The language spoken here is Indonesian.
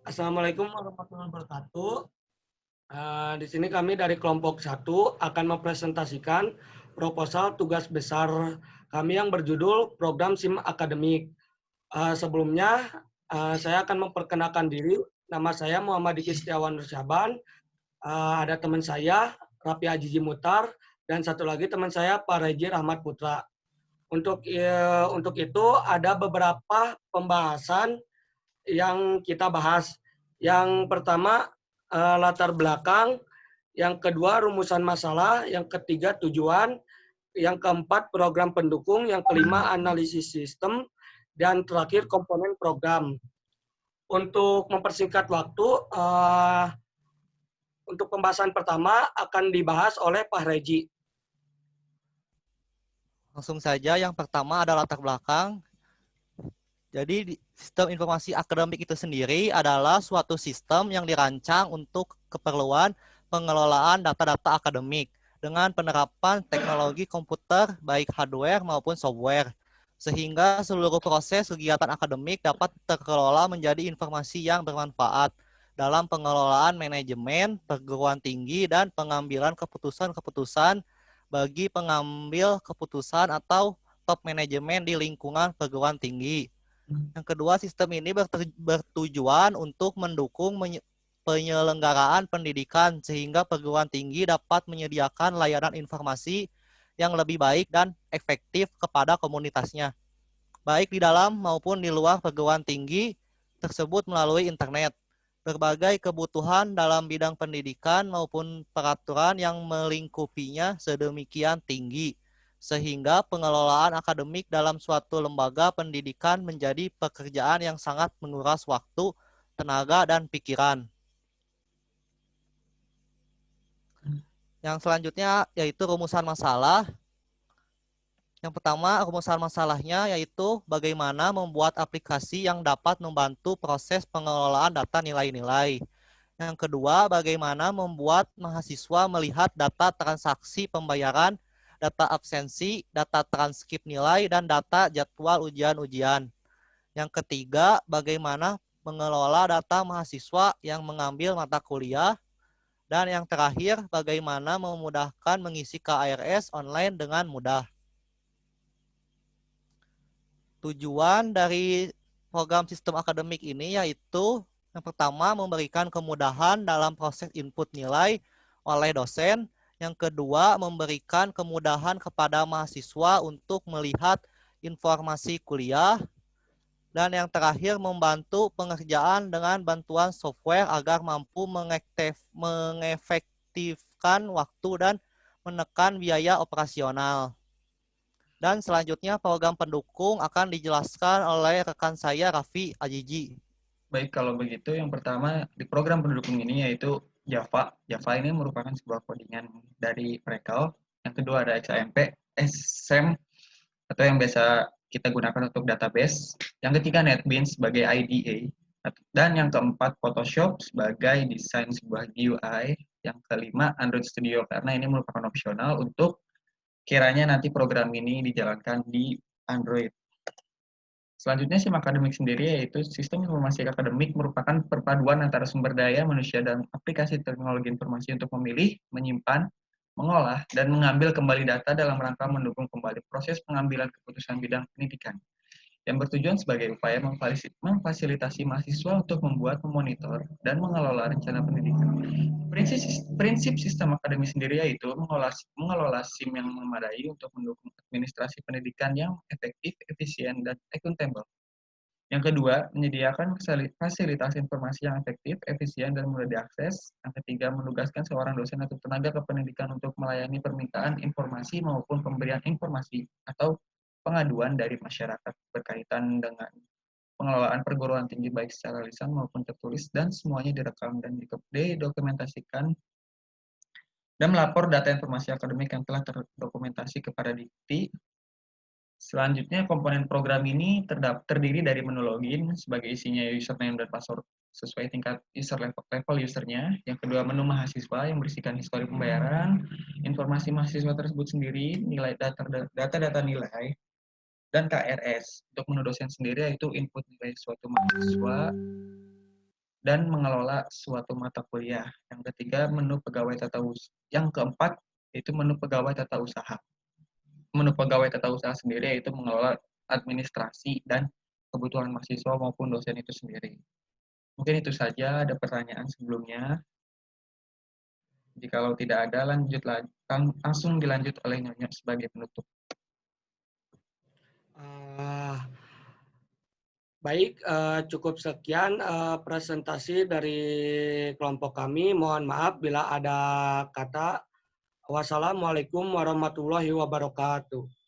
Assalamualaikum warahmatullahi wabarakatuh. Di sini kami dari kelompok 1 akan mempresentasikan proposal tugas besar kami yang berjudul Program SIM Akademik. Sebelumnya, saya akan memperkenalkan diri. Nama saya Muhammad Diki Setiawan Nursaban. Ada teman saya, Rapi Ajiji Mutar, dan satu lagi teman saya, Pak Reji Rahmat Putra. Untuk itu ada beberapa pembahasan yang kita bahas. Yang pertama, latar belakang, yang kedua rumusan masalah, yang ketiga tujuan, yang keempat program pendukung, yang kelima analisis sistem, dan terakhir komponen program. Untuk mempersingkat waktu, untuk pembahasan pertama akan dibahas oleh Pak Reji. Langsung saja, yang pertama ada latar belakang. Jadi sistem informasi akademik itu sendiri adalah suatu sistem yang dirancang untuk keperluan pengelolaan data-data akademik dengan penerapan teknologi komputer baik hardware maupun software, sehingga seluruh proses kegiatan akademik dapat terkelola menjadi informasi yang bermanfaat dalam pengelolaan manajemen perguruan tinggi dan pengambilan keputusan-keputusan bagi pengambil keputusan atau top manajemen di lingkungan perguruan tinggi. Yang kedua, sistem ini bertujuan untuk mendukung penyelenggaraan pendidikan sehingga perguruan tinggi dapat menyediakan layanan informasi yang lebih baik dan efektif kepada komunitasnya, baik di dalam maupun di luar perguruan tinggi tersebut melalui internet. Berbagai kebutuhan dalam bidang pendidikan maupun peraturan yang melingkupinya sedemikian tinggi, sehingga pengelolaan akademik dalam suatu lembaga pendidikan menjadi pekerjaan yang sangat menguras waktu, tenaga, dan pikiran. Yang selanjutnya yaitu rumusan masalah. Yang pertama, rumusan masalahnya yaitu bagaimana membuat aplikasi yang dapat membantu proses pengelolaan data nilai-nilai. Yang kedua, bagaimana membuat mahasiswa melihat data transaksi pembayaran, data absensi, data transkrip nilai, dan data jadwal ujian-ujian. Yang ketiga, bagaimana mengelola data mahasiswa yang mengambil mata kuliah. Dan yang terakhir, bagaimana memudahkan mengisi KRS online dengan mudah. Tujuan dari program sistem akademik ini yaitu yang pertama, memberikan kemudahan dalam proses input nilai oleh dosen. Yang kedua, memberikan kemudahan kepada mahasiswa untuk melihat informasi kuliah. Dan yang terakhir, membantu pengerjaan dengan bantuan software agar mampu mengefektifkan waktu dan menekan biaya operasional. Dan selanjutnya program pendukung akan dijelaskan oleh rekan saya Raffi Ajiji. Baik, kalau begitu yang pertama di program pendukung ini yaitu Java. Java ini merupakan sebuah codingan dari Precal. Yang kedua ada XAMPP, SAM atau yang biasa kita gunakan untuk database. Yang ketiga NetBeans sebagai IDE. Dan yang keempat Photoshop sebagai desain sebuah GUI. Yang kelima Android Studio karena ini merupakan opsional untuk kiranya nanti program ini dijalankan di Android. Selanjutnya SIM akademik sendiri yaitu sistem informasi akademik merupakan perpaduan antara sumber daya manusia dan aplikasi teknologi informasi untuk memilih, menyimpan, mengolah, dan mengambil kembali data dalam rangka mendukung kembali proses pengambilan keputusan bidang pendidikan yang bertujuan sebagai upaya memfasilitasi mahasiswa untuk membuat, memonitor, dan mengelola rencana pendidikan. Prinsip sistem akademik sendiri yaitu mengelola SIM yang memadai untuk mendukung administrasi pendidikan yang efektif, efisien, dan akuntabel. Yang kedua, menyediakan fasilitas informasi yang efektif, efisien, dan mudah diakses. Yang ketiga, menugaskan seorang dosen atau tenaga kependidikan untuk melayani permintaan informasi maupun pemberian informasi atau pengaduan dari masyarakat berkaitan dengan pengelolaan perguruan tinggi baik secara lisan maupun tertulis dan semuanya direkam dan didokumentasikan dan melapor data informasi akademik yang telah terdokumentasi kepada Dikti. Selanjutnya, komponen program ini terdiri dari menu login sebagai isinya username dan password sesuai tingkat level usernya. Yang kedua, menu mahasiswa yang berisikan histori pembayaran, informasi mahasiswa tersebut sendiri, nilai data nilai, dan KRS. Untuk menu dosen sendiri yaitu input nilai suatu mahasiswa, dan mengelola suatu mata kuliah. Yang ketiga, menu pegawai tata usaha. Yang keempat, itu menu pegawai tata usaha. Menu pegawai tata usaha sendiri yaitu mengelola administrasi dan kebutuhan mahasiswa maupun dosen itu sendiri. Mungkin itu saja, ada pertanyaan sebelumnya. Jikalau tidak ada, langsung dilanjut oleh Nyonya sebagai penutup. Baik, cukup sekian presentasi dari kelompok kami. Mohon maaf bila ada kata. Wassalamualaikum warahmatullahi wabarakatuh.